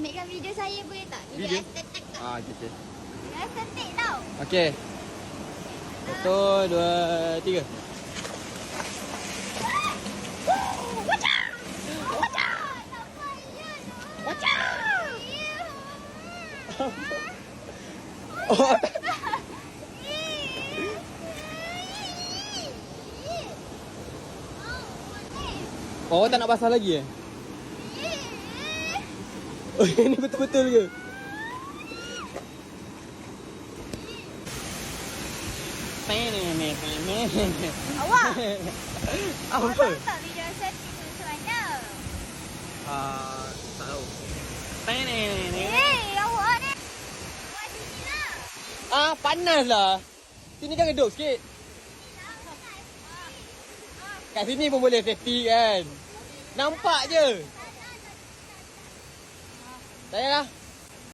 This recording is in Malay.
ambilkan video saya boleh tak? Video estetik tak? Gitu. Estetik tau. Okey. 1, 2, 3. Oh. Oh, tak nak basah lagi eh? Oh, ini betul-betul ke? Awak. Apa? Awak tahu tak video estetik tu macam mana? Tak tahu. Awak ni. Awak sini lah. Panas lah. Sini kan redup sikit. Kat sini pun boleh safety kan. Nampak je. Tak payahlah.